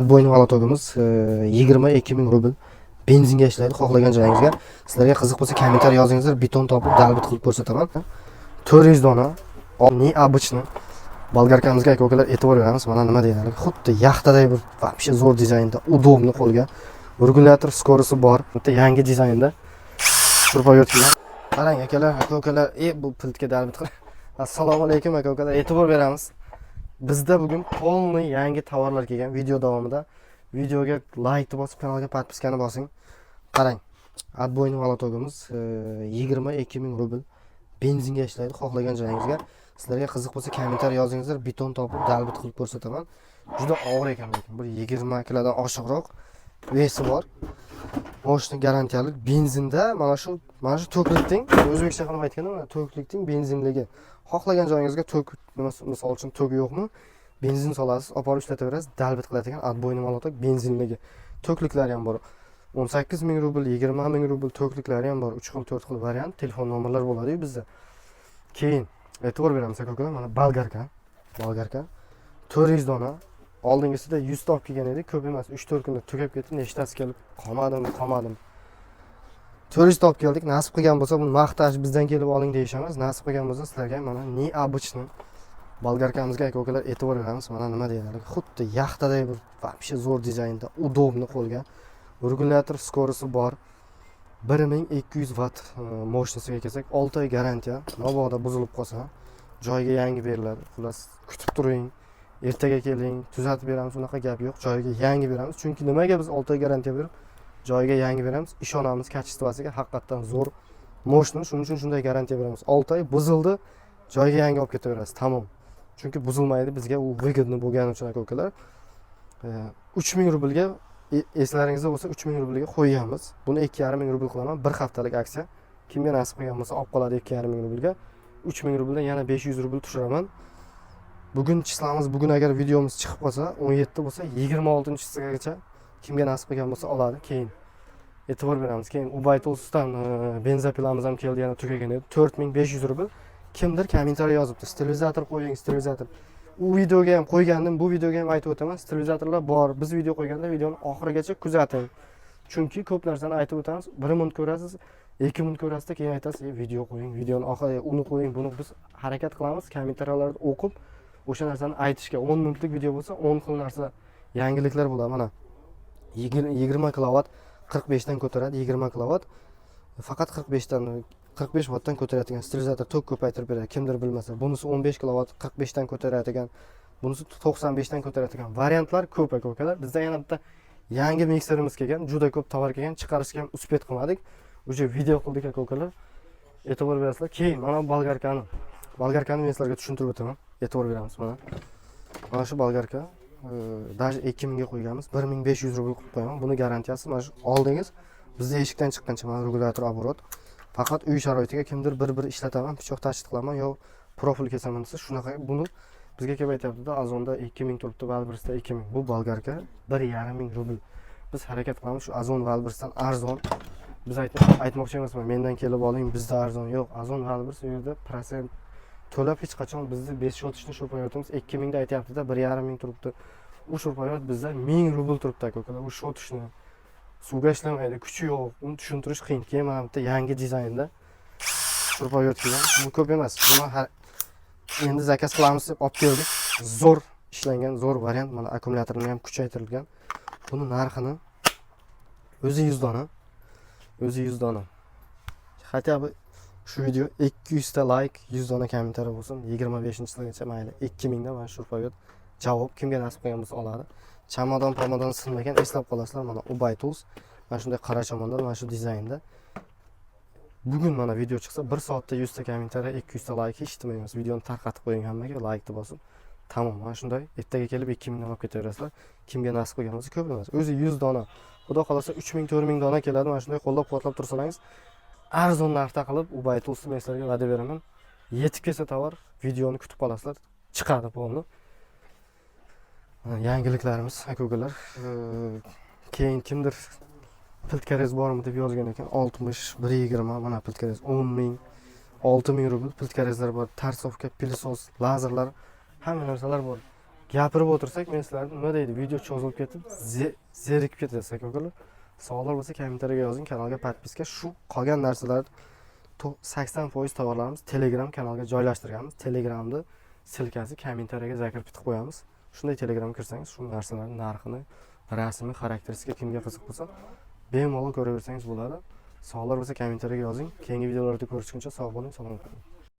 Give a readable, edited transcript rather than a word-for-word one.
Bo'yni valotogimiz 22 ming rubl benzinga ishlaydi. Xohlagan joyingizga. Sizlarga qiziq bo'lsa kommentar yozingizlar, beton topib dalbit qilib ko'rsataman. 400 dona ne обычный bolgarkamizga aka-ukalar e'tibor beramiz. Mana nima deyiladi? Xuddi yaxtaday bir вообще zo'r dizaynda, удобный qo'lga. Regulator skorosi bor. Bitta yangi dizaynda turpoyotgan. Qarang aka-ukalar, bu piltga dalbit qilib. Assalomu alaykum aka-ukalar, e'tibor beramiz. Bizda bugun полный yangi tovarlar kelgan. Video davomida videoga like bosib, kanalga podpiskani bosing. Qarang. Отбойный valotogimiz 22 ming rubl benzinga ishlaydi. Xohlagan joyingizga. Sizlarga qiziq bo'lsa kommentar yozingizlar, beton topib dalbit qilib ko'rsataman. Juda og'ir ekan lekin. Bir 20 kilodan oshiqroq vesi bor. Moshina garantiyalik benzinda mana shu toklikning o'zbekcha qilib aytganda mana toklikning benzinligi. Xohlagan joyingizga tok misol uchun tok yo'qmi? Benzin solasiz, olib borib ishlataverasiz, dalbit qiladigan отбойный valotog benzinligi. Tokliklari ham bor. 18 ming rubl, 20 ming rubl tokliklari ham bor. 3 xil, 4 xil variant, telefon nomerlari bo'ladi bizda. Keyin e'tibor beramiz aka-ukalar, mana bolgarka. 400 dona. Oldingisida 100 ta olib kelgan edik, ko'p emas, 3-4 kunda tugab ketdi, nechtasi kelib qolmadim. 400 ta olib keldik. Nasib qilgan bo'lsa buni maqtash bizdan kelib oling deyishamiz. Nasib qilgan bo'lsa sizlarga mana ne обычный bolgarkamizga aka-ukalar e'tibor beramiz. Mana nima deyiladi? Xuddi yaxtaday bir вообще zo'r dizaynda, удобный qo'lga. Regulator skorosi bor. 1200 watt moshinasiga kelsak, 6 oy garantiya. Mabodo buzilib qolsa, joyiga yangi beriladi. Xullas, kutib turing. Ertaga keling, tuzatib beramiz, unaqa gap yo'q. Joyiga yangi beramiz. Chunki nimaga biz 6 oy garantiya berib, joyiga yangi beramiz? Ishonamiz kачествосiga, haqiqatan zo'r moshina, shuning uchun shunday garantiya beramiz. 6 oy buzildi, joyiga yangi olib ketaverasiz. Tamom. Chunki buzilmaydi, bizga u выгодный bo'lgani uchun aka-ukalar. 3000 rublga eslaringizda bo'lsa 3000 rublga qo'yganmiz. Buni 2,5 ming rubl qilaman. Bir haftalik aksiya. Kimga nasib qilgan bo'lsa olib qoladi 2,5 ming rublga. 3000 rubldan yana 500 rubl tushiraman. Bugun chislamiz, bugun agar videomiz chiqib qolsa, 17 bo'lsa, 26-chisigacha kimga nasib qilgan bo'lsa oladi. Keyin e'tibor beramiz. Keyin Ubaytolsdan benzopilamiz ham keldi, yana tugagan edi. 4500 rubl. Kimdir kommentariy yozibdi. Sterilizator qo'ying, sterilizator. U videoga ham qo'ygandim, bu videoga ham aytib o'taman. Sterilizatorlar bor. Biz video qo'yganda videoni oxirigacha kuzating. Chunki ko'p narsani aytib o'tamiz. 1 minut ko'rasiz, 2 minut ko'rasiz, keyin aytasiz, video qo'ying, videoni oxiriga uni qo'ying. Buni biz harakat qilamiz, kommentariyalarni o'qib o'sha narsani aytishga. 10 minutlik video bo'lsa 10 xil narsa, yangiliklar bo'ladi. Mana 20 kilovat 45 dan ko'taradi, 20 kilovat. Faqat 45 wattdan ko'taradigan sterilizator tok ko'paytirib beradi. Kimdir bilmasa, bunisi 15 kilovat 45 dan ko'taradigan, bunisi 95 dan ko'taradigan variantlar ko'p aka-ukalar. Bizda yana bitta yangi mikserimiz kelgan, juda ko'p tovar kelgan, chiqarishga ham uspet qilmadik. O'sha video qildik aka-ukalar. E'tibor berasizlar. Keyin mana bolgarkani men sizlarga tushuntirib o'taman. E'tibor beramiz mana. Mana shu bolgarka даже 2000 ga qo'yganmiz. 1500 rubl qilib qo'yaman. Buni garantiyasi mana shu oldingiz bizda eshikdan chiqqancha mana regulator оборот. Faqat uy sharoitiga kimdir bir ishlataman, pichoq tashit qilaman yo profil kesaman desa, shunaqa buni bizga kelib aytayapti-da, Azonda 2000 turibdi, Valbrisda 2000. Bu bolgarka 1,5 ming rubl. Biz harakat qilamiz shu Azon Valbrisdan arzon. Biz aytmoqchi emasman, mendan kelib oling, bizda arzon yo'q. Azon Valbris u yerda prosent to'lab hech qachon bizni 5 shotishni sho'payotimiz 2000 da aytayapti-da, 1,5 ming turibdi. U sho'payot bizda 1000 rubl turibdi aka-ukalar. U shotishni suvga ishlamaydi, kuchi yo'q, uni tushuntirish qiyin. Keyin mana bitta yangi dizaynda sho'payot kelgan. Bu ko'p emas. Buni endi zakaz qilamiz deb olib keldik. Zo'r ishlangan, zo'r variant. Mana akkumulyatorni ham kuchaytirilgan. Buni narxini o'zi 100 dona. O'zi 100 dona. Хотя бы shu video 200 ta like, 100 dona kommentariy bo'lsin. 25-yilgacha mayli 2000 da mana shu sho'payot javob kimga nasib qilgan bo'lsa oladi. Chamadon sinmagan, eslab qolasizlar. Mana Ubaytools. Mana shunday qora chamadon, mana shu dizaynda. Bugun mana video chiqsa 1 soatda 100 ta kommentariy, 200 ta like hech nima emas. Videoni tarqatib qo'ying hammaga, like deb bosib. Tamom, mana shunday ertaga kelib 2000 dan olib ketaverasizlar. Kimga nasib qilgan bo'lsa ko'p emas. O'zi 100 dona. Xudo xolasa 3000, 4000 dona keladi. Mana shunday qo'llab-quvvatlab tursangiz, arzon narxda qilib Ubaytoolsni men sizlarga va'da beraman. Yetib kelsa tovar, videoni kutib qolasizlar. Chiqadi bo'ldi. Yangiliklarimiz aka-ukalar. Keyin kimdir piltkarez bormi deb yozgan ekan. 60, 120 mana piltkarez 10 ming, 6 ming rubl piltkarezlar bor. Tarsovka, pilisos, lazerlar, hamma narsalar bor. gapirib o'tirsak, men sizlarni nima deydi, video cho'zilib ketib, zerikib ketasiz aka-ukalar. Savollar bo'lsa kommentariyaga yozing, kanalga podpiska. Shu qolgan narsalar 80% tovarlarimiz Telegram kanalga joylashtirganmiz. Telegramda silkasi kommentariyaga zakirib qo'yamiz. Shunday Telegramga kirsangiz, shu narsalarning narxini, rasmi, xarakteristika kimga qiziq bo'lsa, bemalol ko'raversangiz bo'ladi. Savollar bo'lsa kommentariyaga yozing. Keyingi videolarda ko'rishguncha sog' bo'ling, salomat bo'ling.